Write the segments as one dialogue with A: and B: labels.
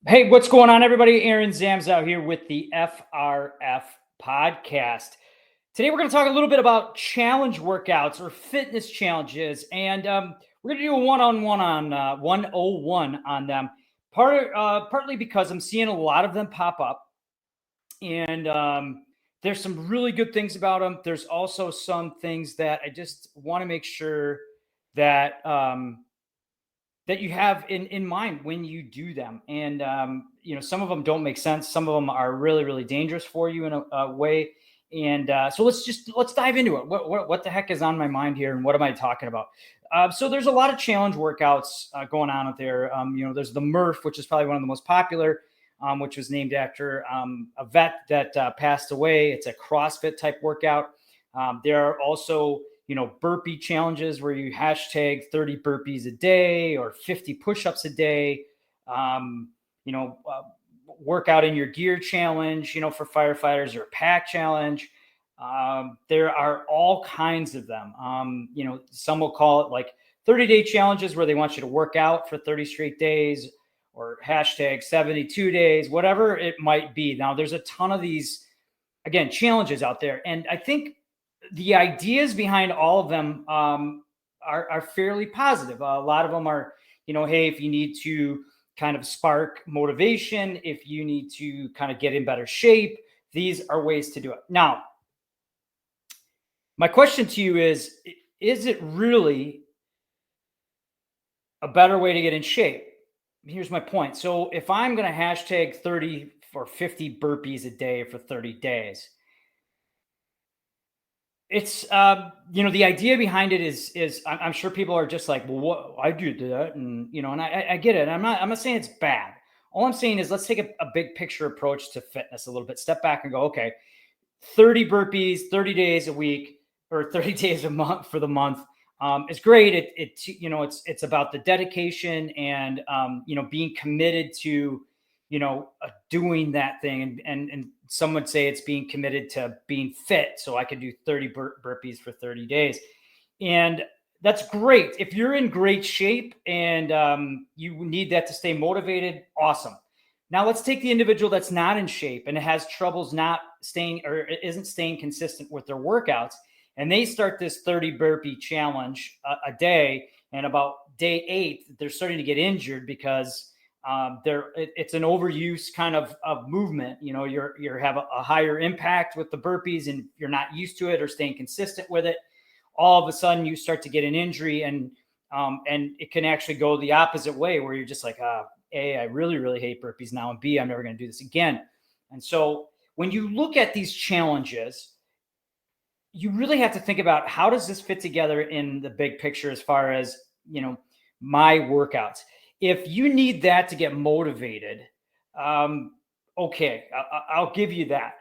A: Hey, what's going on, everybody? Aaron Zams out here with the FRF Podcast. Today, we're going to talk a little bit about challenge workouts or fitness challenges, and we're going to do a one-on-one on 101 on them. Partly because I'm seeing a lot of them pop up, and there's some really good things about them. There's also some things that I just want to make sure that that you have in mind when you do them. And, some of them don't make sense. Some of them are really, really dangerous for you in a way. And so let's dive into it. What the heck is on my mind here? And what am I talking about? So there's a lot of challenge workouts going on out there. There's the Murph, which is probably one of the most popular, which was named after a vet that passed away. It's a CrossFit type workout. There are also burpee challenges where you hashtag 30 burpees a day or 50 push-ups a day, workout in your gear challenge, for firefighters, or a pack challenge. There are all kinds of them. Some will call it like 30-day challenges where they want you to work out for 30 straight days, or hashtag 72 days, whatever it might be. Now, there's a ton of these, again, challenges out there. And I think the ideas behind all of them are fairly positive. A lot of them are, hey, if you need to kind of spark motivation, if you need to kind of get in better shape, these are ways to do it. Now, my question to you is it really a better way to get in shape? Here's my point. So if I'm going to hashtag 30 or 50 burpees a day for 30 days, it's the idea behind it is I'm sure people are just like, well, what, I do that, and and I get it. I'm not saying it's bad. All I'm saying is let's take a big picture approach to fitness a little bit. Step back and go, okay, 30 burpees, 30 days a week, or 30 days a month for the month is great. It's about the dedication and being committed to doing that thing, and some would say it's being committed to being fit. So I could do 30 burpees for 30 days. And that's great. If you're in great shape and you need that to stay motivated, awesome. Now let's take the individual that's not in shape and has troubles not staying or isn't staying consistent with their workouts. And they start this 30 burpee challenge a day. And about day 8, they're starting to get injured because it's an overuse kind of movement. You have a higher impact with the burpees, and you're not used to it or staying consistent with it. All of a sudden, you start to get an injury, and it can actually go the opposite way, where you're just like, A, I really, really hate burpees now, and B, I'm never going to do this again. And so when you look at these challenges, you really have to think about, how does this fit together in the big picture as far as my workouts? If you need that to get motivated, okay, I'll give you that.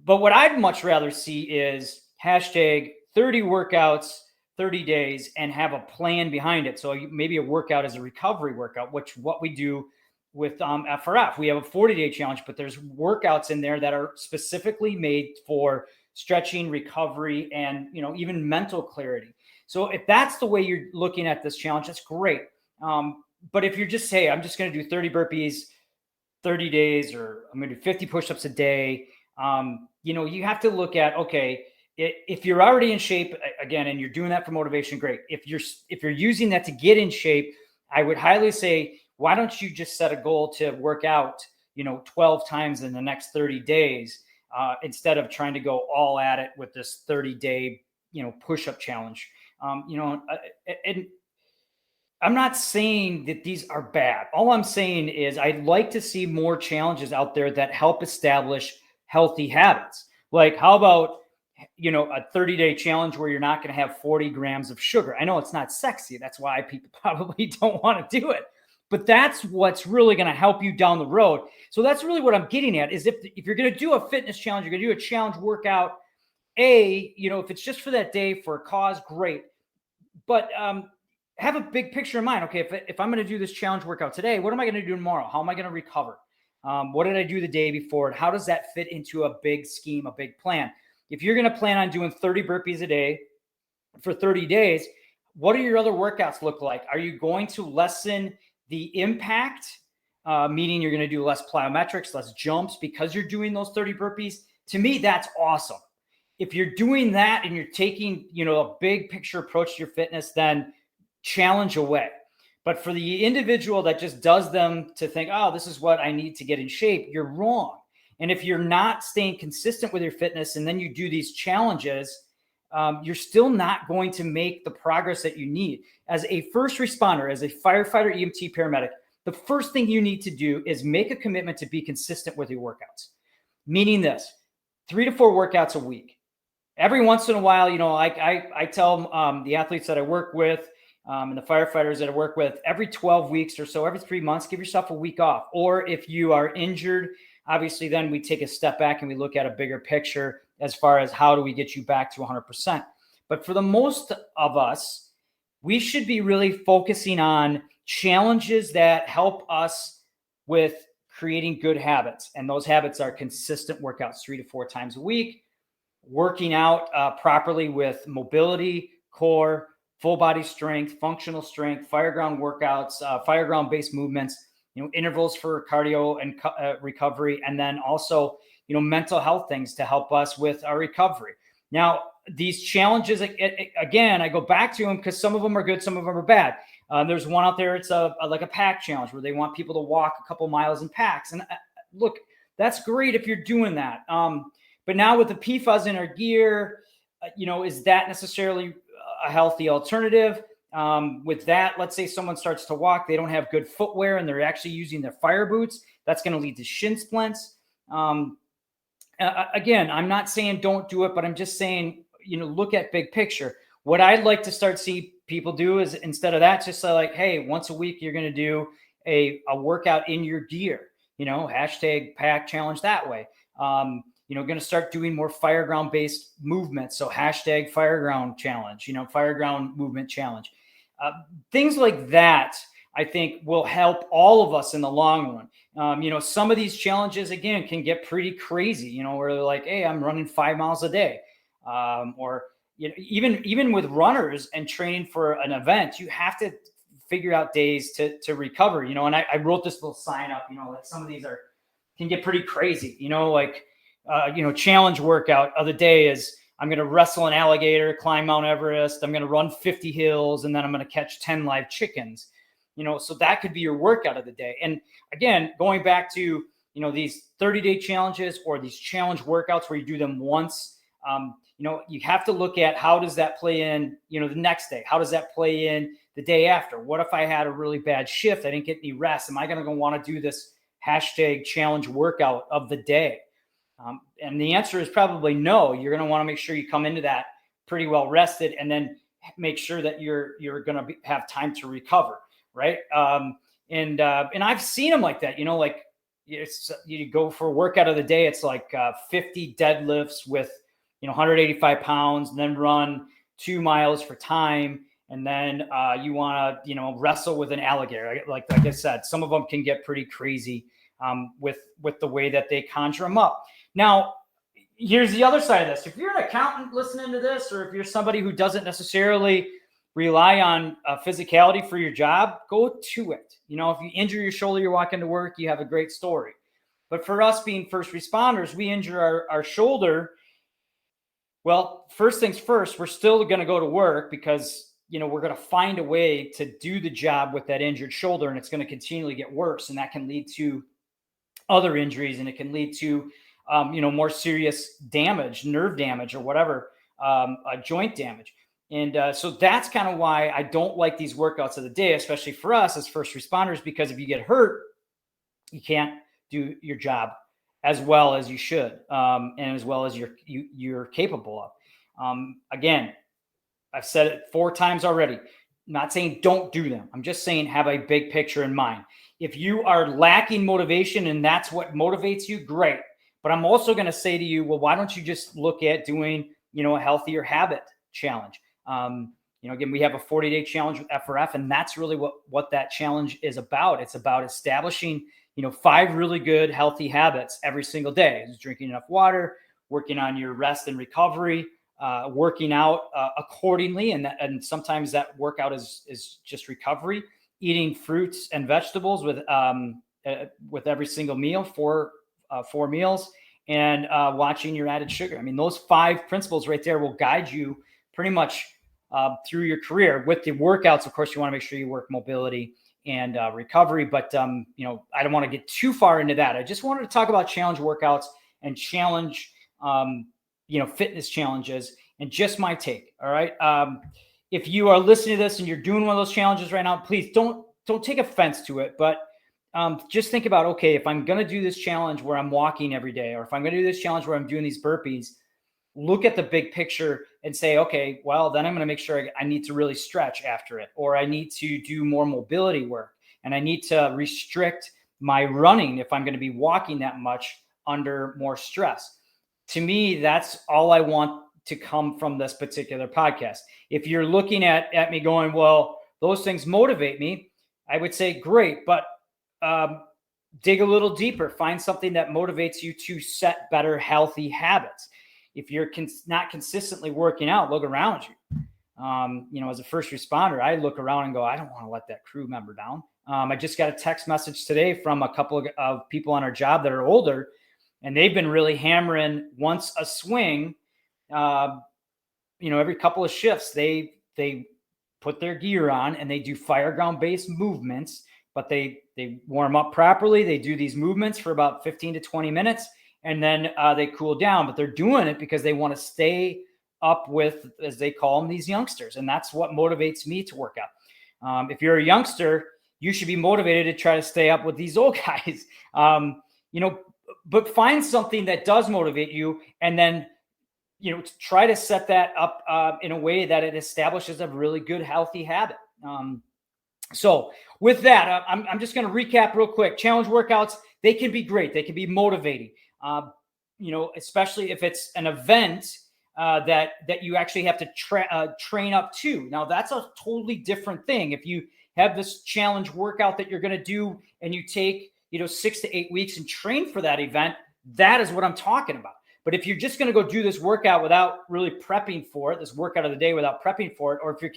A: But what I'd much rather see is hashtag 30 workouts, 30 days, and have a plan behind it. So maybe a workout is a recovery workout, what we do with FRF. We have a 40-day challenge, but there's workouts in there that are specifically made for stretching, recovery, and even mental clarity. So if that's the way you're looking at this challenge, that's great. But if you're just, hey, I'm just going to do 30 burpees, 30 days, or I'm going to do 50 push-ups a day, you have to look at, okay, if you're already in shape, again, and you're doing that for motivation, great. If you're using that to get in shape, I would highly say, why don't you just set a goal to work out, 12 times in the next 30 days, instead of trying to go all at it with this 30-day, push-up challenge. And I'm not saying that these are bad. All I'm saying is I'd like to see more challenges out there that help establish healthy habits. Like, how about, a 30-day challenge where you're not going to have 40 grams of sugar? I know it's not sexy. That's why people probably don't want to do it. But that's what's really going to help you down the road. So that's really what I'm getting at, is if you're going to do a fitness challenge, you're going to do a challenge workout, if it's just for that day for a cause, great. But have a big picture in mind. Okay, if I'm going to do this challenge workout today, what am I going to do tomorrow? How am I going to recover? What did I do the day before? And how does that fit into a big scheme, a big plan? If you're going to plan on doing 30 burpees a day for 30 days, what do your other workouts look like? Are you going to lessen the impact meaning you're going to do less plyometrics, less jumps because you're doing those 30 burpees. To me, that's awesome. If you're doing that and you're taking, a big picture approach to your fitness, then challenge away. But for the individual that just does them to think, oh, this is what I need to get in shape, you're wrong. And if you're not staying consistent with your fitness and then you do these challenges, you're still not going to make the progress that you need. As a first responder, as a firefighter, EMT, paramedic, the first thing you need to do is make a commitment to be consistent with your workouts. Meaning this, 3 to 4 workouts a week. Every once in a while, I tell the athletes that I work with and the firefighters that I work with, every 12 weeks or so, every 3 months, give yourself a week off. Or if you are injured, obviously then we take a step back and we look at a bigger picture as far as how do we get you back to 100%. But for the most of us, we should be really focusing on challenges that help us with creating good habits. And those habits are consistent workouts 3 to 4 times a week, working out properly with mobility, core, full body strength, functional strength, fireground workouts, fireground based movements, intervals for cardio and recovery, and then also, mental health things to help us with our recovery. Now, these challenges, again, I go back to them because some of them are good, some of them are bad. There's one out there, it's like a pack challenge where they want people to walk a couple miles in packs. And look, that's great if you're doing that. But now with the PFAS in our gear, is that necessarily a healthy alternative? With that, let's say someone starts to walk, they don't have good footwear and they're actually using their fire boots. That's going to lead to shin splints. Again, I'm not saying don't do it, but I'm just saying, look at big picture. What I'd like to start seeing people do is instead of that, just like, hey, once a week, you're going to do a workout in your gear, hashtag pack challenge that way. Going to start doing more fireground based movements. So hashtag fireground challenge, fireground movement challenge. Things like that, I think will help all of us in the long run. Some of these challenges, again, can get pretty crazy, where they're like, hey, I'm running 5 miles a day. Or even with runners and training for an event, you have to figure out days to recover, and I wrote this little sign up, like some of these can get pretty crazy, challenge workout of the day is I'm going to wrestle an alligator, climb Mount Everest. I'm going to run 50 hills, and then I'm going to catch 10 live chickens, so that could be your workout of the day. And again, going back to, these 30-day challenges or these challenge workouts where you do them once, you have to look at how does that play in, the next day? How does that play in the day after? What if I had a really bad shift? I didn't get any rest. Am I going to want to do this hashtag challenge workout of the day? And the answer is probably no. You're going to want to make sure you come into that pretty well rested, and then make sure that you're going to have time to recover, right? And I've seen them like that. You go for a workout of the day. It's like 50 deadlifts with 185 pounds, and then run 2 miles for time, and then you want to wrestle with an alligator. Like I said, some of them can get pretty crazy with the way that they conjure them up. Now, here's the other side of this. If you're an accountant listening to this, or if you're somebody who doesn't necessarily rely on physicality for your job, go to it. If you injure your shoulder, you're walking to work, you have a great story. But for us being first responders, we injure our shoulder. Well, first things first, we're still going to go to work because, we're going to find a way to do the job with that injured shoulder, and it's going to continually get worse. And that can lead to other injuries, and it can lead to more serious damage, nerve damage, or whatever, joint damage. And so that's kind of why I don't like these workouts of the day, especially for us as first responders, because if you get hurt, you can't do your job as well as you should, and as well as you're capable of. Again, I've said it 4 times already. I'm not saying don't do them. I'm just saying have a big picture in mind. If you are lacking motivation and that's what motivates you, great. But I'm also going to say to you, well, why don't you just look at doing, a healthier habit challenge? Again, we have a 40-day challenge with FRF, and that's really what that challenge is about. It's about establishing, 5 really good, healthy habits every single day. It's drinking enough water, working on your rest and recovery, working out accordingly. And sometimes that workout is just recovery, eating fruits and vegetables with with every single meal, four meals, and watching your added sugar. I mean, those 5 principles right there will guide you pretty much through your career. With the workouts, of course, you want to make sure you work mobility and recovery, but I don't want to get too far into that. I just wanted to talk about challenge workouts and challenge, fitness challenges, and just my take. All right. If you are listening to this and you're doing one of those challenges right now, please don't take offense to it, but just think about, okay, if I'm going to do this challenge where I'm walking every day, or if I'm going to do this challenge where I'm doing these burpees, look at the big picture and say, okay, well, then I'm going to make sure I need to really stretch after it, or I need to do more mobility work, and I need to restrict my running if I'm going to be walking that much under more stress. To me, that's all I want to come from this particular podcast. If you're looking at me going, well, those things motivate me, I would say, great, but dig a little deeper, find something that motivates you to set better, healthy habits. If you're not consistently working out, look around you. As a first responder, I look around and go, I don't want to let that crew member down. I just got a text message today from a couple of people on our job that are older, and they've been really hammering once a swing. Every couple of shifts, they put their gear on and they do fire ground based movements, but they warm up properly. They do these movements for about 15 to 20 minutes, and then they cool down. But they're doing it because they want to stay up with, as they call them, these youngsters. And that's what motivates me to work out. If you're a youngster, you should be motivated to try to stay up with these old guys. But find something that does motivate you, and then try to set that up in a way that it establishes a really good, healthy habit. So with that, I'm just going to recap real quick. Challenge workouts, they can be great. They can be motivating, especially if it's an event that you actually have to train up to. Now, that's a totally different thing. If you have this challenge workout that you're going to do and you take 6 to 8 weeks and train for that event, that is what I'm talking about. But if you're just going to go do this workout without really prepping for it, this workout of the day without prepping for it, or if you're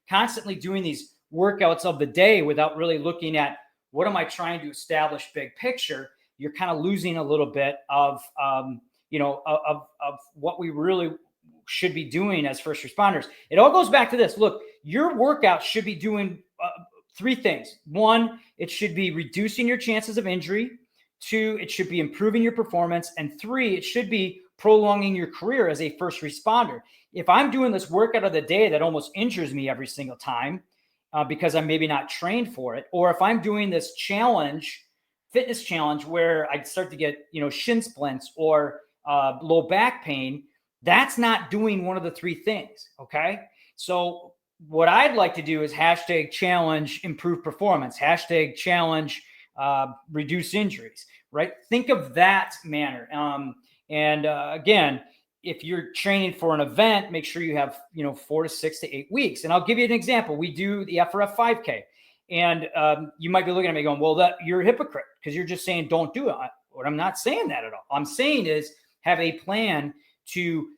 A: constantly doing these workouts of the day without really looking at what am I trying to establish big picture, you're kind of losing a little bit of what we really should be doing as first responders. It all goes back to this. Look, your workout should be doing 3 things. 1, it should be reducing your chances of injury. 2, it should be improving your performance. And 3, it should be prolonging your career as a first responder. If I'm doing this workout of the day that almost injures me every single time because I'm maybe not trained for it, or if I'm doing this fitness challenge where I start to get, shin splints or low back pain, that's not doing one of the 3 things. Okay. So what I'd like to do is #challenge improve performance, #challenge reduce injuries, right? Think of that manner. Again, if you're training for an event, make sure you have, 4 to 6 to 8 weeks. And I'll give you an example. We do the FRF 5K, and you might be looking at me going, well, you're a hypocrite because you're just saying don't do it. But I'm not saying that at all. I'm saying is have a plan to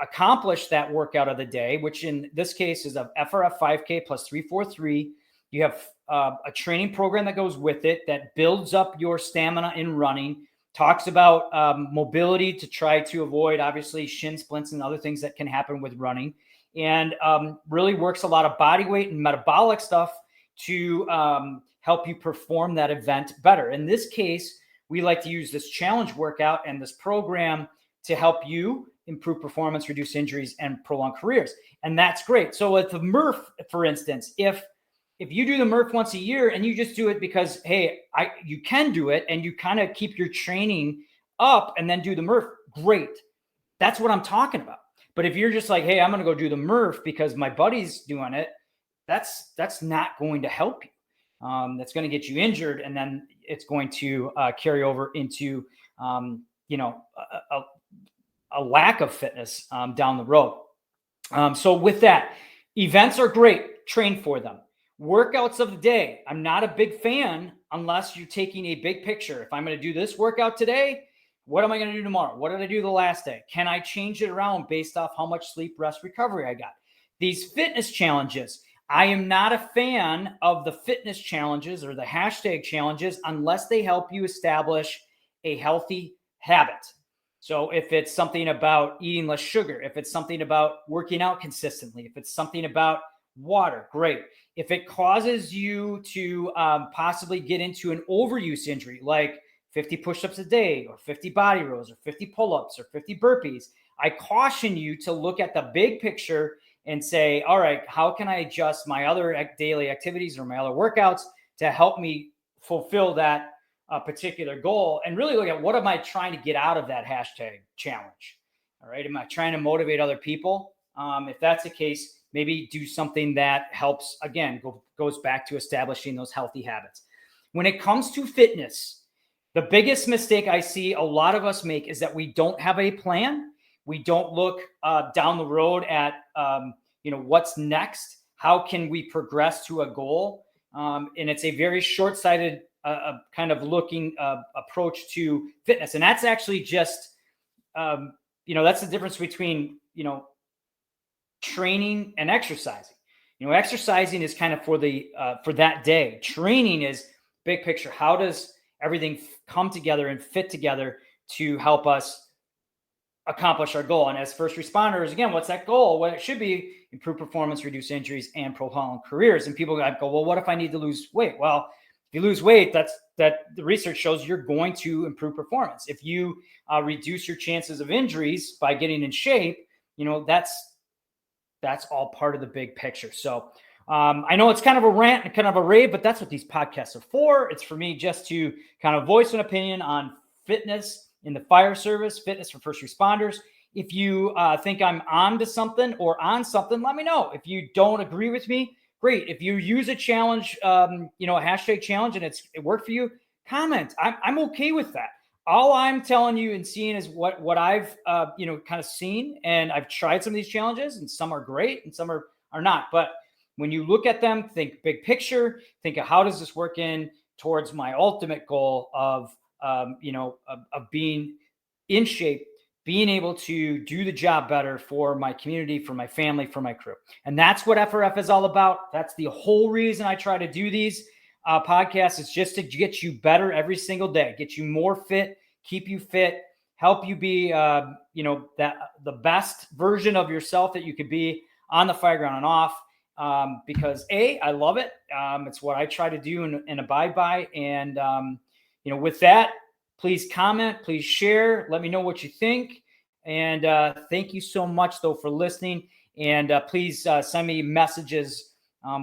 A: accomplish that workout of the day, which in this case is a FRF 5K plus 343. You have a training program that goes with it that builds up your stamina in running, talks about mobility to try to avoid, obviously, shin splints and other things that can happen with running, and really works a lot of body weight and metabolic stuff to help you perform that event better. In this case, we like to use this challenge workout and this program to help you improve performance, reduce injuries, and prolong careers. And that's great. So with the Murph, for instance, if you do the Murph once a year and you just do it because, hey, you can do it and you kind of keep your training up and then do the Murph, great. That's what I'm talking about. But if you're just like, hey, I'm going to go do the Murph because my buddy's doing it, that's not going to help you. That's going to get you injured, and then it's going to carry over into, a lack of fitness down the road. So with that, events are great. Train for them. Workouts of the day, I'm not a big fan unless you're taking a big picture. If I'm going to do this workout today, what am I going to do tomorrow? What did I do the last day? Can I change it around based off how much sleep, rest, recovery I got? These fitness challenges, I am not a fan of the fitness challenges or the hashtag challenges unless they help you establish a healthy habit. So if it's something about eating less sugar, if it's something about working out consistently, if it's something about water, great. If it causes you to possibly get into an overuse injury, like 50 push-ups a day or 50 body rows or 50 pull-ups or 50 burpees, I caution you to look at the big picture and say, all right, how can I adjust my other daily activities or my other workouts to help me fulfill that particular goal, and really look at what am I trying to get out of that hashtag challenge. All right. Am I trying to motivate other people? If that's the case, maybe do something that helps, again, goes back to establishing those healthy habits. When it comes to fitness, the biggest mistake I see a lot of us make is that we don't have a plan. We don't look down the road at, what's next. How can we progress to a goal? And it's a very short-sighted kind of looking approach to fitness. And that's actually just, that's the difference between, training and exercising. Exercising is kind of for that day. Training is big picture. How does everything come together and fit together to help us accomplish our goal? And as first responders, again, what's that goal? Well, it should be improve performance, reduce injuries, and prolong careers. And people go, well, what if I need to lose weight? Well, if you lose weight, that the research shows you're going to improve performance. If you reduce your chances of injuries by getting in shape, that's all part of the big picture. So I know it's kind of a rant and kind of a rave, but that's what these podcasts are for. It's for me just to kind of voice an opinion on fitness in the fire service, fitness for first responders. If you think I'm on to something or on something, let me know. If you don't agree with me, great. If you use a challenge, a hashtag challenge, and it worked for you, comment. I'm okay with that. All I'm telling you and seeing is what I've kind of seen, and I've tried some of these challenges, and some are great and some are not. But when you look at them, think big picture. Think of how does this work in towards my ultimate goal of being in shape, being able to do the job better for my community, for my family, for my crew. And that's what FRF is all about. That's the whole reason I try to do these podcasts, is just to get you better every single day, get you more fit, keep you fit, help you be, that the best version of yourself that you could be on the fireground and off. Because I love it. It's what I try to do and abide by. And, with that, please comment, please share. Let me know what you think. And thank you so much, though, for listening. And please send me messages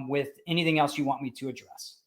A: with anything else you want me to address.